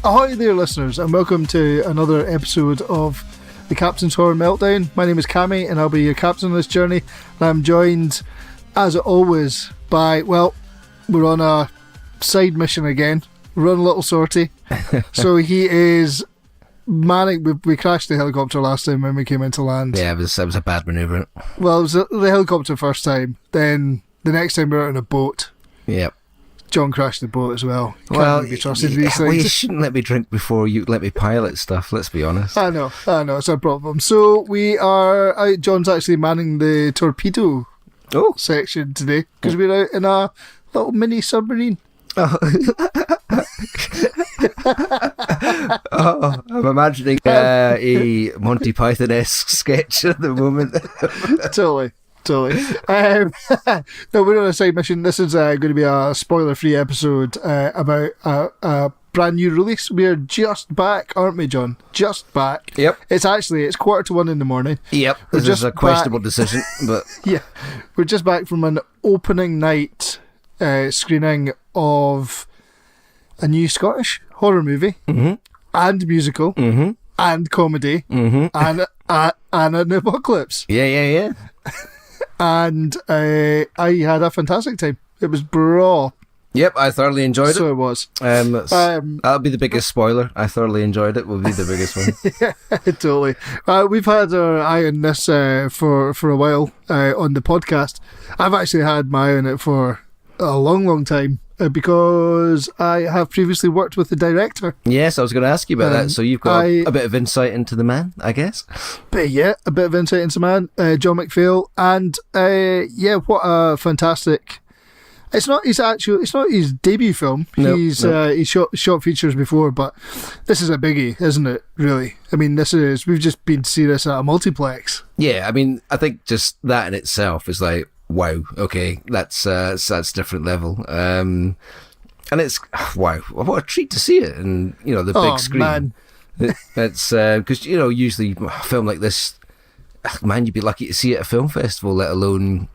Ahoy there, listeners, and welcome to another episode of the Captain's Horror Meltdown. My name is Cammy, and I'll be your captain on this journey. And I'm joined, as always, by, well, we're on a side mission again. We're on a little sortie. So he is manning. We crashed the helicopter last time when we came into land. Yeah, it was a bad manoeuvre. Well, it was the helicopter first time. Then the next time we were out on a boat. Yep. John crashed the boat as well. Well, be trusted these things. Well, you shouldn't let me drink before you let me pilot stuff, let's be honest. I know, it's a problem. So we are John's actually manning the torpedo section today, because we're out in a little mini submarine. Oh, I'm imagining a Monty Python-esque sketch at the moment. Totally. No, we're on a side mission. This is going to be a spoiler-free episode about a brand new release. We're just back, aren't we, John? Just back. Yep. It's 1:15 in the morning. Yep. This is a questionable decision, but yeah, we're just back from an opening night screening of a new Scottish horror movie and musical and comedy and an apocalypse. Yeah. And I had a fantastic time. It was braw. Yep, I thoroughly enjoyed it. So it was. That'll be the biggest spoiler. I thoroughly enjoyed it. Will be the biggest one. Yeah, totally. We've had our eye on this for a while on the podcast. I've actually had my eye on it for a long time because I have previously worked with the director. Yes, I was going to ask you about that. So you've got a bit of insight into the man, I guess. But yeah, a bit of insight into the man, Jon McPhail, and what a fantastic. It's not his debut film. He's shot features before, but this is a biggie, isn't it? Really, I mean, we've just been to see this at a multiplex. Yeah, I mean, I think just that in itself is like, wow, okay, that's different level. And it's, wow, what a treat to see it, and the big screen. Man. It's because usually a film like this, man, you'd be lucky to see it at a film festival, let alone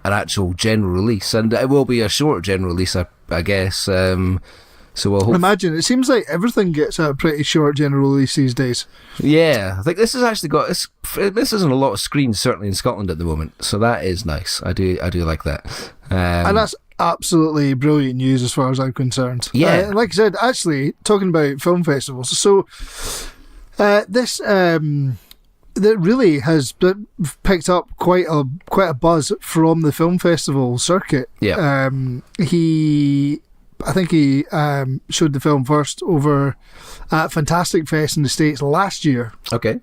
an actual general release, and it will be a short general release, I guess. So we'll hope. Imagine, it seems like everything gets a pretty short general release these days. Yeah, I think this has actually got this isn't a lot of screens, certainly in Scotland at the moment, so that is nice. I do like that, and that's absolutely brilliant news as far as I'm concerned. Yeah, like I said, actually talking about film festivals, so this that really has picked up quite a buzz from the film festival circuit. Yeah, I think he showed the film first over at Fantastic Fest in the States last year. Okay.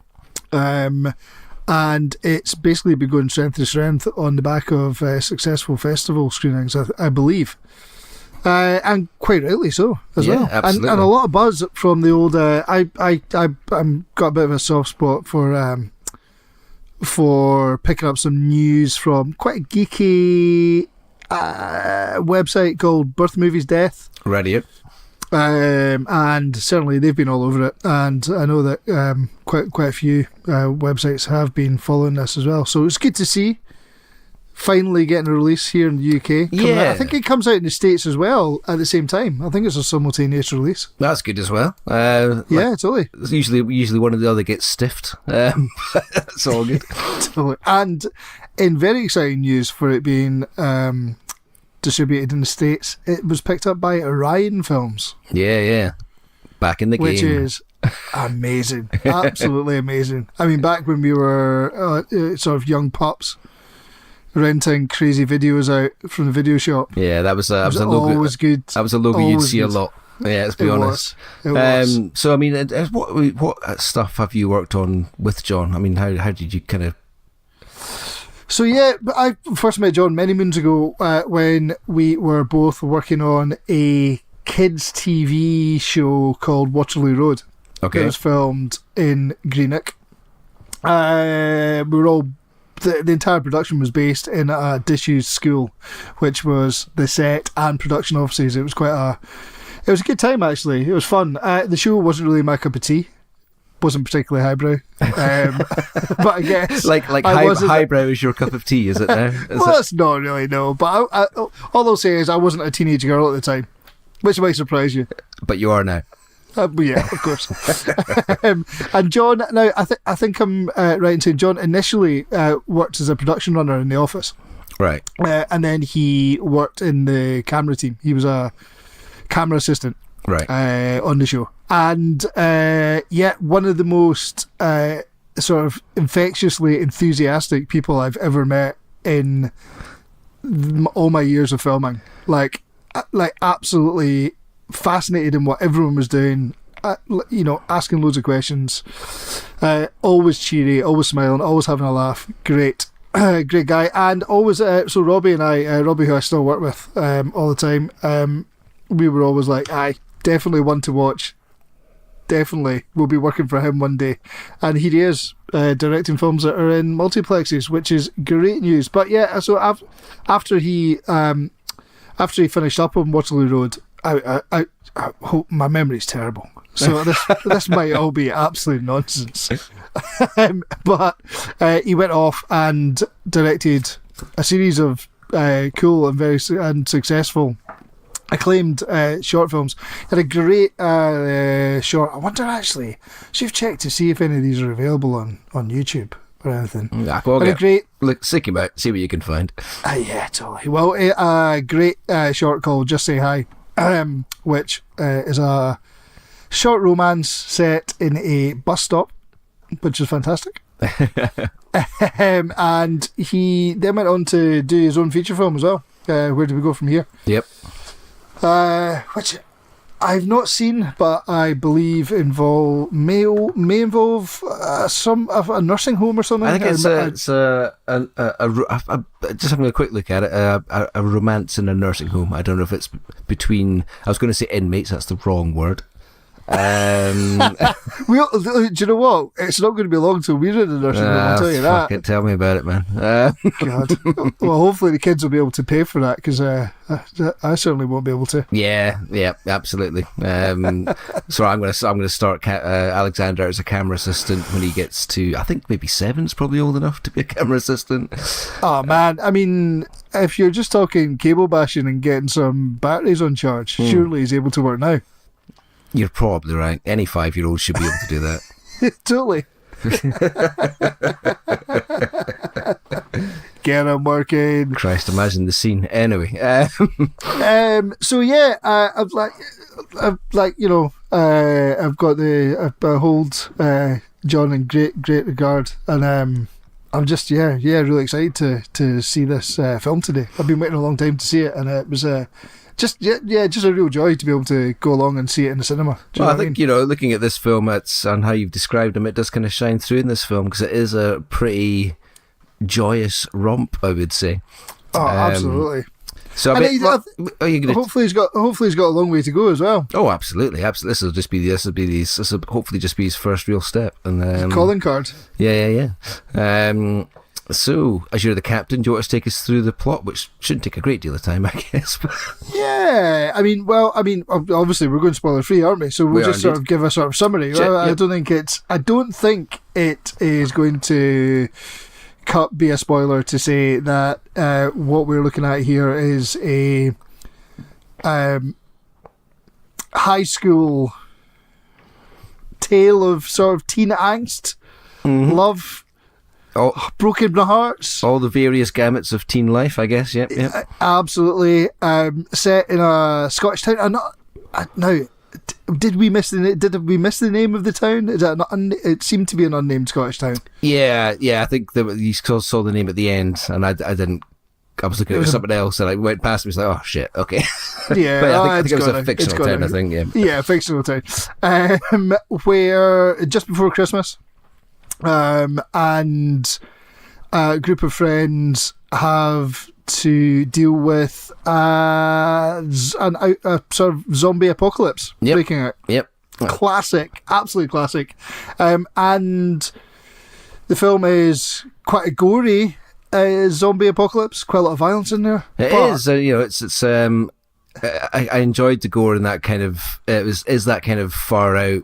And it's basically been going strength to strength on the back of successful festival screenings, I believe. And quite rightly so as well. Absolutely. And a lot of buzz from the old. I'm got a bit of a soft spot for picking up some news from quite a geeky website called Birth Movies Death. Radio. And certainly they've been all over it, and I know that quite a few websites have been following this as well. So it's good to see finally getting a release here in the UK. Yeah, I think it comes out in the States as well at the same time. I think it's a simultaneous release. That's good as well. Yeah, totally. Usually one or the other gets stiffed. That's all good. Totally. And in very exciting news for it being distributed in the States, it was picked up by Orion Films. Yeah. Back in the game. Which is amazing. Absolutely amazing. I mean, back when we were sort of young pups, renting crazy videos out from the video shop. Yeah, that was a logo. Always good. That was a logo you'd see a lot. Yeah, let's be honest. It was. So, I mean, what stuff have you worked on with John? I mean, how did you kind of... So, yeah, I first met John many moons ago when we were both working on a kids' TV show called Waterloo Road. Okay. It was filmed in Greenock. We were all... The entire production was based in a disused school, which was the set and production offices. It was it was a good time, actually. It was fun. The show wasn't really my cup of tea. Wasn't particularly highbrow. But I guess... highbrow is your cup of tea, is it now? That's not really, no. But all I'll say is I wasn't a teenage girl at the time, which might surprise you. But you are now. Yeah, of course. And Jon, now I think I'm right in saying Jon initially worked as a production runner in the office. Right. And then he worked in the camera team. He was a camera assistant. Right. On the show. And one of the most sort of infectiously enthusiastic people I've ever met in all my years of filming. Like absolutely fascinated in what everyone was doing, asking loads of questions, always cheery, always smiling, always having a laugh. Great guy. And always so Robbie and I, Robbie, who I still work with all the time, we were always like, aye, definitely one to watch, definitely we'll be working for him one day. And here he is, directing films that are in multiplexes, which is great news. But yeah, so after he finished up on Waterloo Road, I hope my memory's terrible, so this might all be absolute nonsense. But he went off and directed a series of cool and very successful, acclaimed short films. Had a great short. I wonder actually, should have checked to see if any of these are available on YouTube or anything. Yeah, well, a great seek him out, see what you can find. Yeah, totally. Well, a great short called Just Say Hi. Which is a short romance set in a bus stop, which is fantastic. And he then went on to do his own feature film as well. Where do we go from here? Yep. Which I've not seen, but I believe may involve a nursing home or something. I think it's just having a quick look at it. A romance in a nursing home. I don't know if it's between. I was going to say inmates. That's the wrong word. Do you know what? It's not going to be long till we're in the nursing home, I'll tell you that. Tell me about it, man. God. Well, hopefully the kids will be able to pay for that, because I certainly won't be able to. Yeah, absolutely. So I'm going to start Alexander as a camera assistant when he gets to, I think maybe 7's probably old enough to be a camera assistant. Oh man, I mean, if you're just talking cable bashing and getting some batteries on charge, surely he's able to work now. You're probably right. Any 5-year-old should be able to do that. Totally. Get him working. Christ, imagine the scene. Anyway. So yeah, I've I hold Jon in great regard, and I'm just really excited to see this film today. I've been waiting a long time to see it, and it was just a real joy to be able to go along and see it in the cinema. Well, I think, looking at this film and how you've described him, it does kind of shine through in this film, because it is a pretty joyous romp, I would say. Oh, absolutely. So hopefully he's got a long way to go as well. Oh, absolutely. This will hopefully just be his first real step. And calling card. Yeah. So, as you're the captain, do you want us to take us through the plot, which shouldn't take a great deal of time, I guess? Yeah, I mean, obviously we're going spoiler free, aren't we? So we'll just sort of give a sort of summary. I don't think it is going to be a spoiler to say that what we're looking at here is a high school tale of sort of teen angst, love. Broken hearts. All the various gamuts of teen life, I guess. Yep. Absolutely. Set in a Scottish town. Now, did we miss the name of the town? Is that it seemed to be an unnamed Scottish town. Yeah. I think you saw the name at the end, and I didn't. I was looking at something else, and I went past me. It's like, oh shit, okay. Yeah, but I think it was a fictional town. I think, yeah, fictional town. Where just before Christmas. And a group of friends have to deal with a sort of zombie apocalypse breaking out. Yep. Classic, absolutely classic. And the film is quite a gory zombie apocalypse. Quite a lot of violence in there. It is. It's. I enjoyed the gore and that kind of. Is that kind of far out,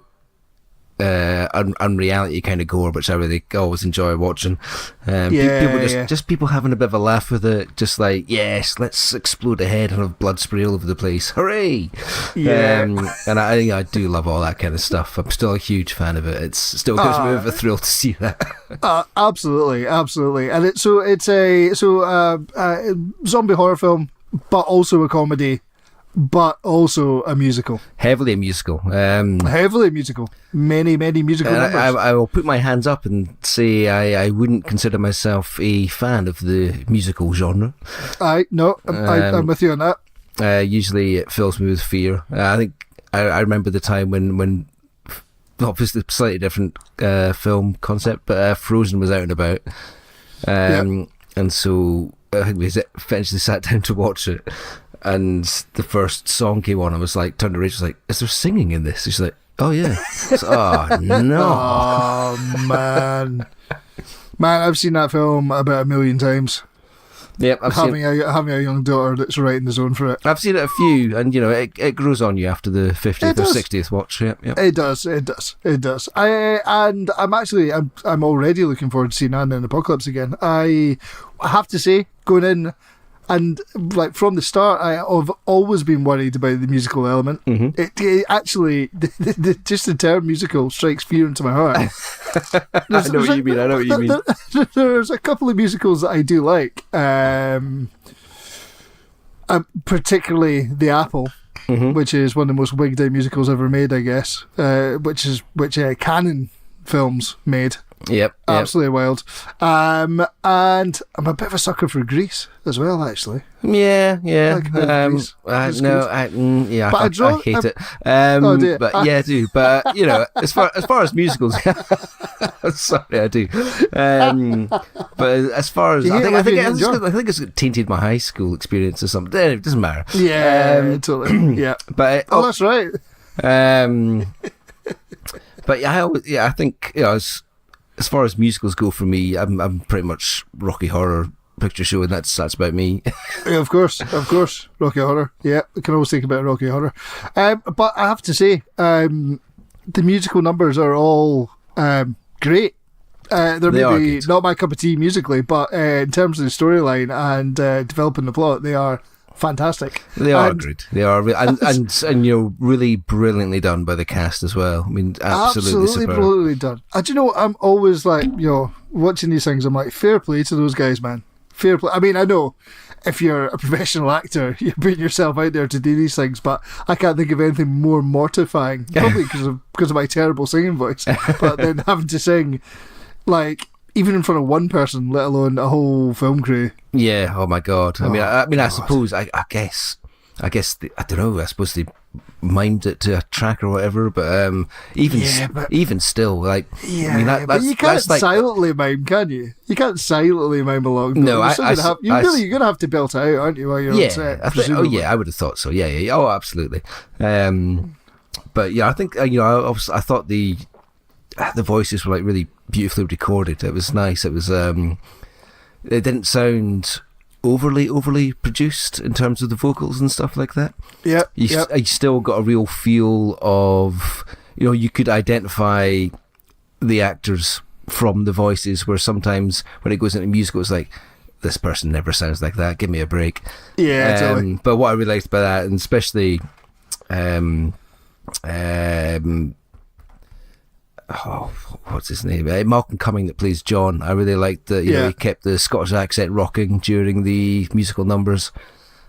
unreality kind of gore, which I really always enjoy watching. People having a bit of a laugh with it, just like, yes, let's explode a head and have blood spray all over the place, hooray! And I do love all that kind of stuff. I'm still a huge fan of it. It still gives me a thrill to see that. Absolutely, and it's a zombie horror film, but also a comedy, but also a musical. Heavily a musical. Heavily musical. Many musical numbers. I will put my hands up and say I wouldn't consider myself a fan of the musical genre. I'm with you on that. Usually it fills me with fear. I think I remember the time when obviously slightly different film concept, but Frozen was out and about. And so I think we eventually sat down to watch it. And the first song came on. I was like, turned to Rachel, was like, "Is there singing in this?" She's like, "Oh yeah." Oh no! Oh man, I've seen that film about 1 million times. Yep, having a young daughter that's right in the zone for it. I've seen it a few, and it grows on you after the 50th or 60th watch. Yep. It does. I'm already looking forward to seeing Anna in Apocalypse again. I have to say, going in. And like from the start, I've always been worried about the musical element. Mm-hmm. It actually, just the term musical strikes fear into my heart. I know what you mean. There's a couple of musicals that I do like, particularly The Apple, which is one of the most wigged out musicals ever made, I guess. Which Canon Films made. Yep. Absolutely wild. And I'm a bit of a sucker for Grease as well, actually. Yeah. I hate it. But I do. But as far as musicals, sorry, I do. But as far as I think it's tainted my high school experience or something. It doesn't matter. Yeah, totally. Yeah. But that's right. But I think as far as musicals go for me, I'm pretty much Rocky Horror Picture Show, and that's about me. Yeah, of course, Rocky Horror. Yeah, we can always think about Rocky Horror. But I have to say, the musical numbers are all great. They're maybe not my cup of tea musically, but in terms of the storyline and developing the plot, they are fantastic. They are great. They are, and really brilliantly done by the cast as well. I mean, absolutely brilliantly done. And I'm always like, watching these things, I'm like, fair play to those guys, man. Fair play. I mean, I know if you're a professional actor, you're putting yourself out there to do these things, but I can't think of anything more mortifying, probably because of my terrible singing voice, but then having to sing, like, even in front of one person, let alone a whole film crew. Yeah. Oh my God. I suppose. I guess. I don't know. I suppose they mimed it to a track or whatever. But even still, like, but you can't silently mime, can you? You can't silently mime along. No, you're gonna have to belt it out, aren't you, while you're on set? I would have thought so. Yeah. Oh, absolutely. But yeah, I think I thought the voices were like really beautifully recorded. It was nice. It was it didn't sound overly produced in terms of the vocals and stuff like that. Yeah. You still got a real feel of, you could identify the actors from the voices, where sometimes when it goes into musical, it's like, this person never sounds like that, give me a break. Yeah, totally. But what I really liked about that, and especially what's his name? Malcolm Cumming, that plays John. I really liked that. He kept the Scottish accent rocking during the musical numbers.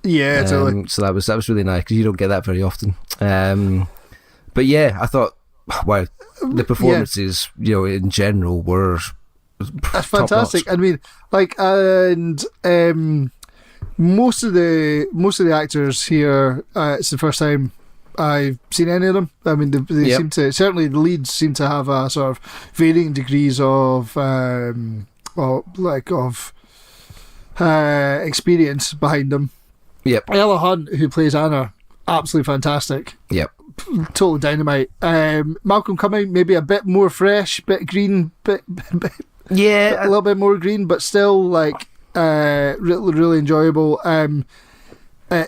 Yeah, totally. So that was really nice, because you don't get that very often. But yeah, I thought, wow, the performances, in general were that's fantastic. I mean, like, and most of the actors here, it's the first time I've seen any of them. I mean, they seem to, certainly the leads seem to have a sort of varying degrees of experience behind them. Yep. Ella Hunt, who plays Anna, absolutely fantastic. Yep. total dynamite. Malcolm Cumming, maybe a bit more fresh, bit green, yeah, a little bit more green, but still like really, really enjoyable.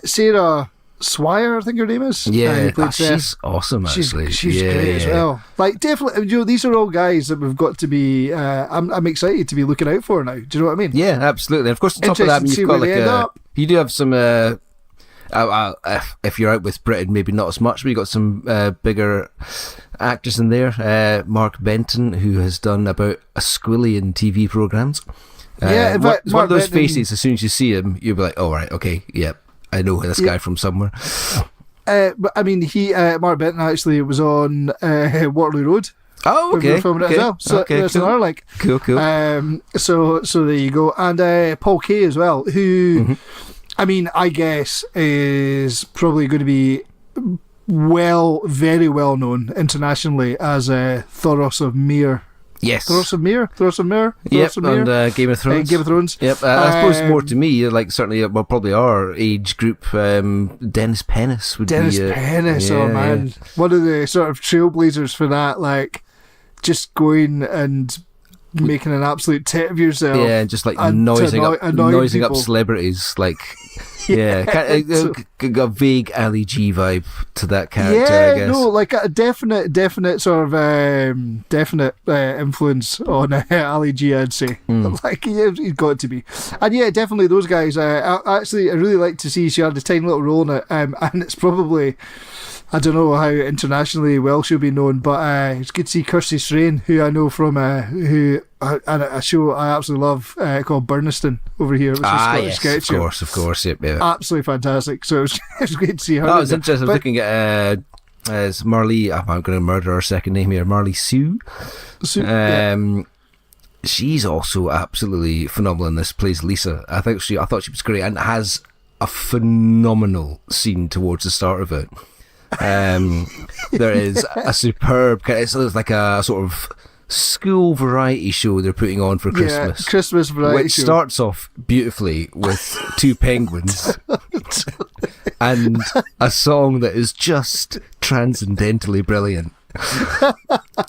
Sarah Swire, I think her name is. Yeah, she's awesome. Actually, she's great as well. Like, definitely, these are all guys that we've got to be. I'm excited to be looking out for now. Do you know what I mean? Yeah, absolutely. And of course, on top of that, you've got you do have some. If you're out with Britain, maybe not as much, but you've got some bigger actors in there. Mark Benton, who has done about a squillion TV programmes. In fact, one of those faces, as soon as you see him, you'll be like, oh, right, okay, yep, I know this guy from somewhere. But I mean, Mark Benton actually was on Waterloo Road. Oh, okay. We were filming it as well. So okay, that's cool. another like. Cool. So there you go. And Paul Kay as well, who, I mean, I guess is probably going to be very well known internationally as Thoros of Myr. Yes. Thoros of Myr? Yep, and Game of Thrones. Game of Thrones. Yep, I suppose more to me, like certainly, well, probably our age group, Dennis Pennis would Dennis be... Pennis, oh man. One of the sort of trailblazers for that, like, just going and making an absolute tit of yourself. Yeah, and just like noising up celebrities, like... Yeah, got a vague Ali G vibe to that character, I guess. No, like a definite sort of influence on Ali G, I'd say. Like, he's got to be. And yeah, definitely those guys. I really like to see she had a tiny little role in it, and it's probably, I don't know how internationally well she'll be known, but it's good to see Kirsty Strain, who I know from a show I absolutely love called Burniston over here, which is Scottish sketch show. Of course, yep. Absolutely fantastic. So it was great to see her. Oh, it's interesting. I was looking at as Marley. I'm going to murder her second name here. Marley Sue. She's also absolutely phenomenal in this. Plays Lisa. I thought she was great and has a phenomenal scene towards the start of it. There is a superb. It's like a sort of school variety show they're putting on for Christmas. Yeah, Christmas variety which show. Starts off beautifully with two penguins and a song that is just transcendentally brilliant.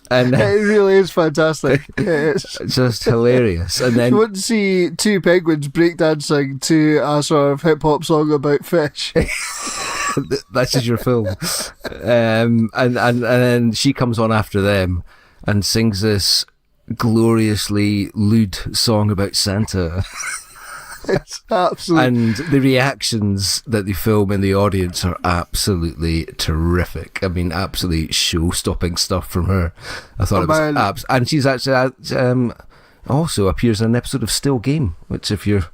And it really is fantastic. It's just hilarious. And then you wouldn't see two penguins breakdancing to a sort of hip hop song about fish. This is your film. And then she comes on after them and sings this gloriously lewd song about Santa. It's absolutely... And the reactions that they film in the audience are absolutely terrific. I mean, absolutely show-stopping stuff from her. I thought it was and she's actually also appears in an episode of Still Game, which if you're...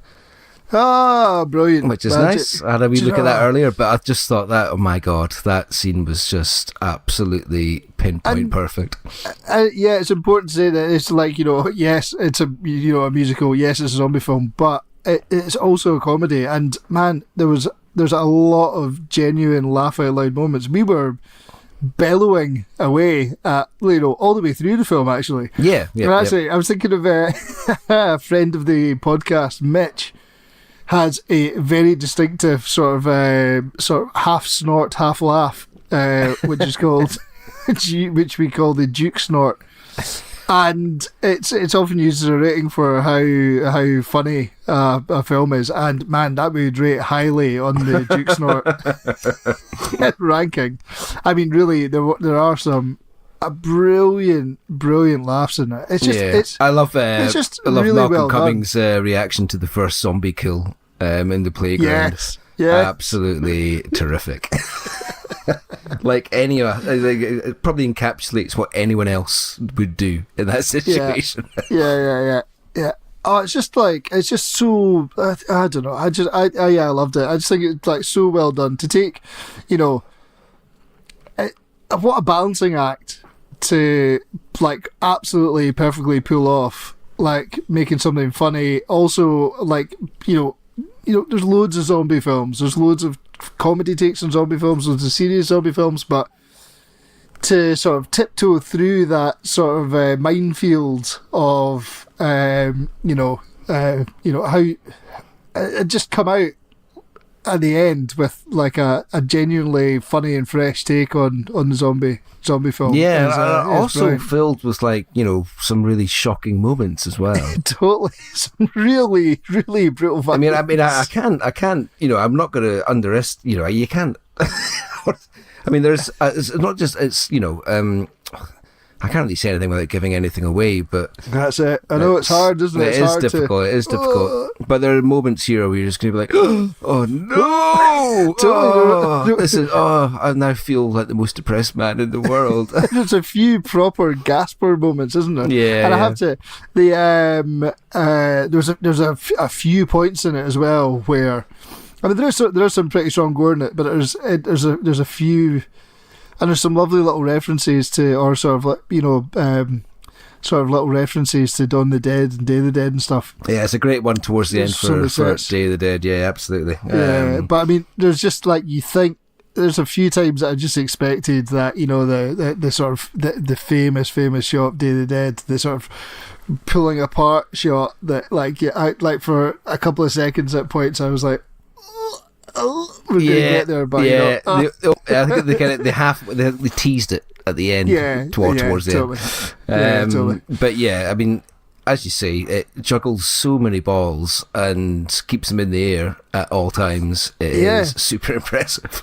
brilliant. Which is nice. I had a wee look at that earlier, but I just thought that, oh my God, that scene was just absolutely pinpoint perfect. Yeah, it's important to say that it's like, yes, it's a musical, yes, it's a zombie film, but it's also a comedy, and man, there's a lot of genuine laugh out loud moments. We were bellowing away at, all the way through the film, actually. Yeah. I was thinking of a friend of the podcast, Mitch, has a very distinctive sort of half snort, half laugh, which is called, which we call the Duke snort, and it's often used as a rating for how funny a film is. And man, that would rate highly on the Duke snort ranking. I mean, really, there are some brilliant laughs in it. It's just I love really Malcolm Cummings' reaction to the first zombie kill in the playground. Yes. Yeah, absolutely terrific. Like it probably encapsulates what anyone else would do in that situation. Yeah. Oh, it's just so I don't know. I loved it. I just think it's like so well done to take, what a balancing act to like absolutely perfectly pull off, like making something funny. Also, like there's loads of zombie films. There's loads of comedy takes on zombie films. Loads of serious zombie films, but to sort of tiptoe through that sort of minefield of how it just come out at the end with like a genuinely funny and fresh take on the zombie film. Yeah, also brilliant. filled with like, you know, some really shocking moments as well. Totally, some really, really brutal violence. I mean, I can't, you know, I'm not going to underestimate, you know, you can't. I mean, there's, it's not just, it's, you know, I can't really say anything without giving anything away, but that's it. I know it's hard, isn't it? It is difficult. It is difficult. But there are moments here where you're just going to be like, "Oh no! I now feel like the most depressed man in the world." There's a few proper gasper moments, isn't there? Yeah. And I have to. There's a few points in it as well where, I mean, there's some pretty strong gore in it, but there's a few. And there's some lovely little references to, or sort of like, you know, sort of little references to Dawn of the Dead and Day of the Dead and stuff. Yeah, it's a great one towards the end for Day of the Dead. Yeah, absolutely. Yeah, but I mean, there's just like, you think, there's a few times that I just expected that, you know, the sort of the famous shot, Day of the Dead, the sort of pulling apart shot that, like, like for a couple of seconds at points I was like, we're gonna get there, but yeah, you know, I think they teased it at the end, towards the end. Totally. But yeah, I mean, as you say, it juggles so many balls and keeps them in the air at all times. It is super impressive.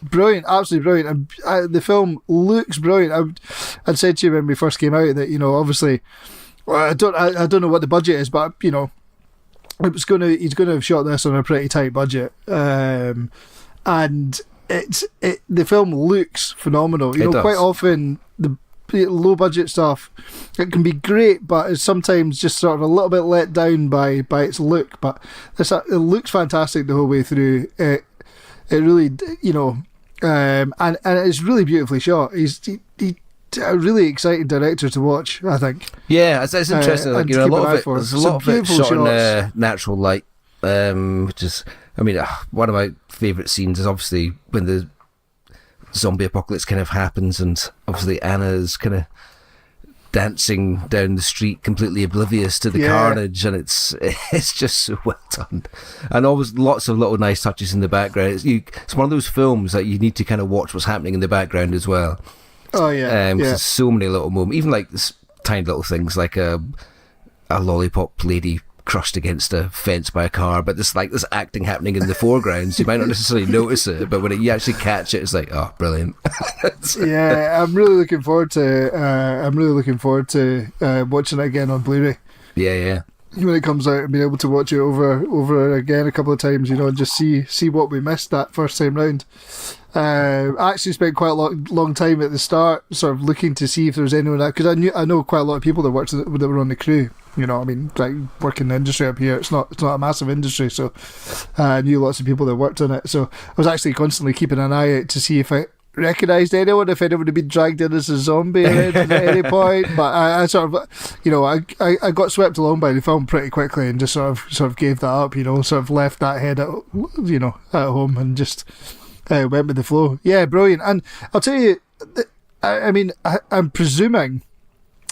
Brilliant, absolutely brilliant. And the film looks brilliant. I'd said to you when we first came out that, you know, obviously, well, I don't know what the budget is, but, you know, he's going to have shot this on a pretty tight budget, and the film looks phenomenal. You know, quite often the low budget stuff, it can be great, but it's sometimes just sort of a little bit let down by its look. But it looks fantastic the whole way through. It really, you know, and it's really beautifully shot. He's a really exciting director to watch, I think. Yeah, it's interesting. Like, you know, there's a lot of it shot in natural light, which is, I mean, one of my favourite scenes is obviously when the zombie apocalypse kind of happens, and obviously Anna is kind of dancing down the street, completely oblivious to the carnage, and it's just so well done. And always lots of little nice touches in the background. It's one of those films that you need to kind of watch what's happening in the background as well. Oh yeah, There's so many little moments, even like this tiny little things, like a lollipop lady crushed against a fence by a car, but there's like this acting happening in the foreground, so you might not necessarily notice it, but when you actually catch it, it's like, oh, brilliant. Yeah, I'm really looking forward to watching it again on Blu-ray. Yeah. When it comes out, and being able to watch it over again a couple of times, you know, and just see what we missed that first time round. I actually spent quite a long time at the start, sort of looking to see if there was anyone that, because I know quite a lot of people that were on the crew. You know, I mean, like, working in the industry up here, it's not a massive industry, so I knew lots of people that worked on it. So I was actually constantly keeping an eye out to see if I recognised anyone, if anyone had been dragged in as a zombie at any point. But I sort of, you know, I got swept along by the film pretty quickly and just sort of gave that up. You know, sort of left that head at home and just went with the flow. Yeah, brilliant. And I'll tell you, I mean, I'm presuming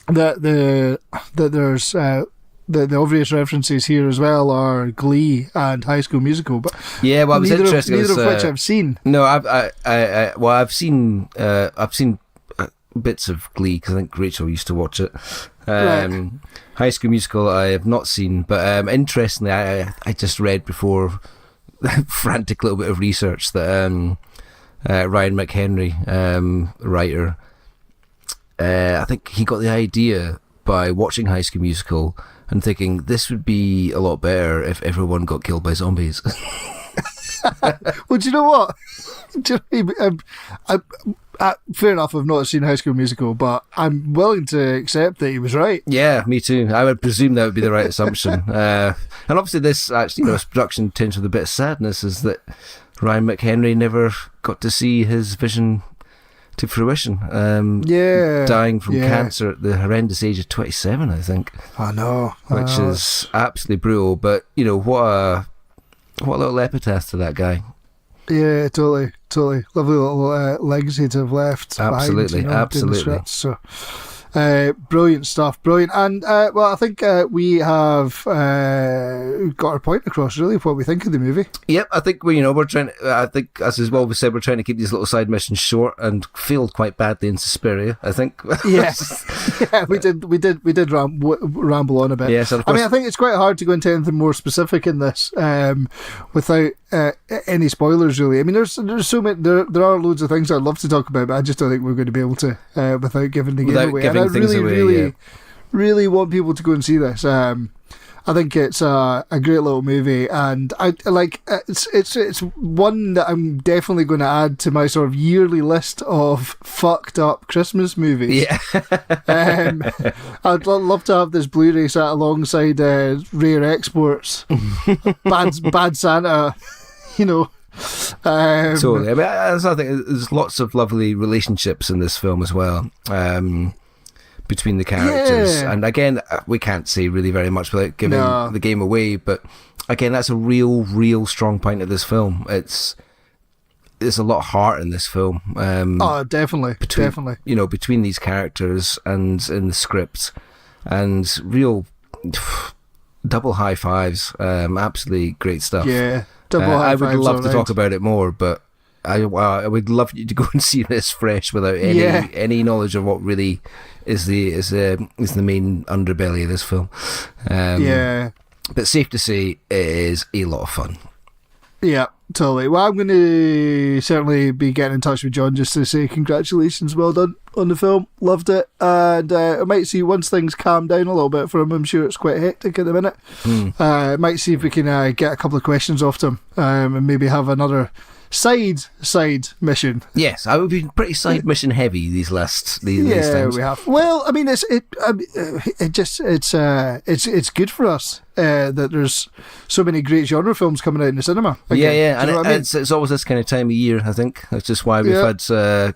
that there's the obvious references here as well are Glee and High School Musical, but yeah, well, it was interesting. Neither of which I've seen. No, I've seen bits of Glee because I think Rachel used to watch it. Right. High School Musical I have not seen, but interestingly, I just read before frantic little bit of research that Ryan McHenry, writer, I think he got the idea by watching High School Musical and thinking this would be a lot better if everyone got killed by zombies. Well, do you know what? Fair enough, I've not seen High School Musical, but I'm willing to accept that he was right. Yeah, me too. I would presume that would be the right assumption. And obviously this actually, this production tends with a bit of sadness is that Ryan McHenry never got to see his vision to fruition. Dying from cancer at the horrendous age of 27, I think. I know. Which is absolutely brutal, but you know, what a little epitaph to that guy. Yeah, totally. Lovely little legacy to have left. Absolutely, behind, absolutely. So, Brilliant stuff, brilliant. And well, I think we have got our point across, really, of what we think of the movie. Yep, I think we're trying. I think, as well we said, we're trying to keep these little side missions short, and failed quite badly in Suspiria, I think. Yes, yeah, we did ramble on a bit. Yes, I mean, I think it's quite hard to go into anything more specific in this without any spoilers, really. I mean, there's so many. There are loads of things I'd love to talk about, but I just don't think we're going to be able to without giving the game away. And I really want people to go and see this. I think it's a great little movie, and I like it's one that I'm definitely going to add to my sort of yearly list of fucked up Christmas movies. Yeah. I'd love to have this Blu-ray sat alongside Rare Exports, Bad Santa, Totally. I mean, I think there's lots of lovely relationships in this film as well. Between the characters, and again, we can't say really very much without giving the game away, but again, that's a real strong point of this film. There's a lot of heart in this film. Definitely. Between these characters and in the script, and real double high fives. Absolutely great stuff. Yeah, double high fives. I would love to talk about it more, but I would love you to go and see this fresh without any knowledge of what really is the main underbelly of this film. But safe to say, it is a lot of fun. Yeah, totally. Well, I'm going to certainly be getting in touch with John just to say congratulations, well done on the film, loved it, and I might see once things calm down a little bit for him. I'm sure it's quite hectic at the minute. I might see if we can get a couple of questions off him, and maybe have another side mission. Yes, I would be pretty side mission heavy these times. We have. Well, I mean, it's good for us that there's so many great genre films coming out in the cinema. Again. And it's always this kind of time of year. I think that's just why we've had a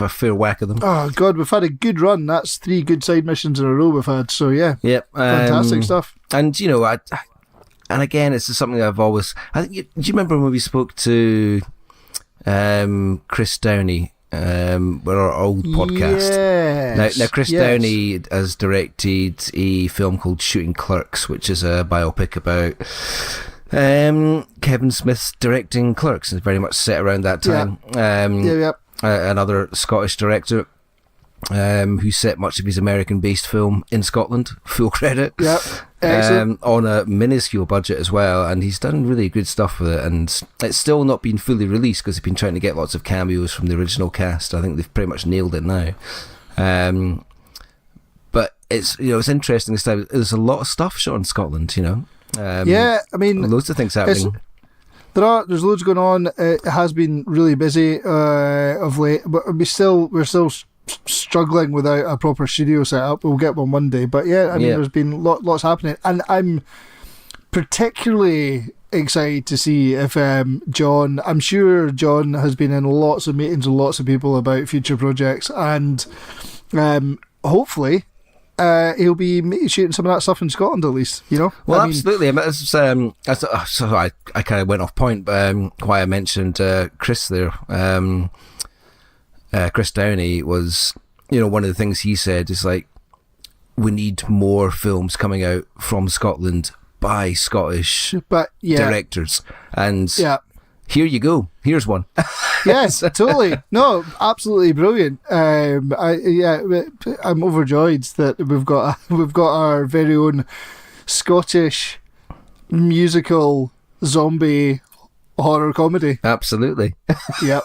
fair whack of them. Oh God, we've had a good run. That's 3 good side missions in a row we've had. So fantastic stuff. And and again, it's just something I've always. I think. Do you remember when we spoke to Chris Downey, our old podcast? Yes. Now Chris Downey has directed a film called Shooting Clerks, which is a biopic about Kevin Smith's directing Clerks. It's very much set around that time. Another Scottish director who set much of his American-based film in Scotland, full credit. On a minuscule budget as well, and he's done really good stuff with it, and it's still not been fully released because they've been trying to get lots of cameos from the original cast. I think they've pretty much nailed it now. But it's it's interesting this time. There's a lot of stuff shot in Scotland, I mean, loads of things happening. There's loads going on. It has been really busy of late, but we're still struggling without a proper studio set up. We'll get one day, but there's been lots happening, and I'm particularly excited to see if John. I'm sure John has been in lots of meetings with lots of people about future projects, and hopefully he'll be shooting some of that stuff in Scotland at least. Well, absolutely. I mean, so I kind of went off point, but why I mentioned Chris there. Chris Downey was, one of the things he said is like, we need more films coming out from Scotland by Scottish directors. And here you go. Here's one. Yes, totally. No, absolutely brilliant. I'm overjoyed that we've got our very own Scottish musical zombie horror comedy. Absolutely. Yep.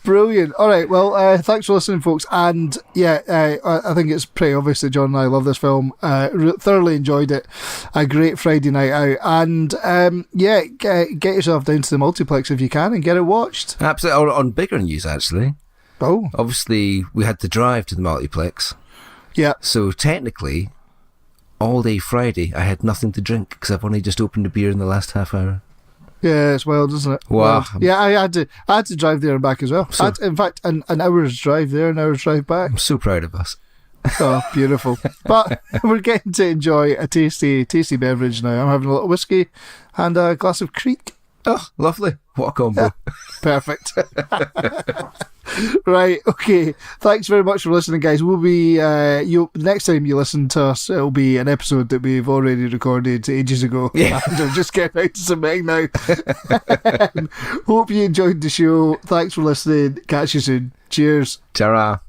Brilliant. All right, well, thanks for listening, folks, and I think it's pretty obvious that John and I love this film. Thoroughly enjoyed it. A great Friday night out, and get yourself down to the multiplex if you can and get it watched. Absolutely. On bigger news, actually. Oh, obviously we had to drive to the multiplex. Yeah. So technically, all day Friday, I had nothing to drink because I've only just opened a beer in the last half hour. Yeah, it's wild, isn't it? Wow. Wild. Yeah, I had to drive there and back as well. In fact, an hour's drive there, an hour's drive back. I'm so proud of us. Oh, beautiful. But we're getting to enjoy a tasty beverage now. I'm having a little whiskey and a glass of Creek. Oh, lovely. What a combo. Perfect. Right, okay. Thanks very much for listening, guys. We'll be next time you listen to us, it'll be an episode that we've already recorded ages ago. Yeah. And I'm just getting out to submitting now. Hope you enjoyed the show. Thanks for listening. Catch you soon. Cheers. Ta-ra.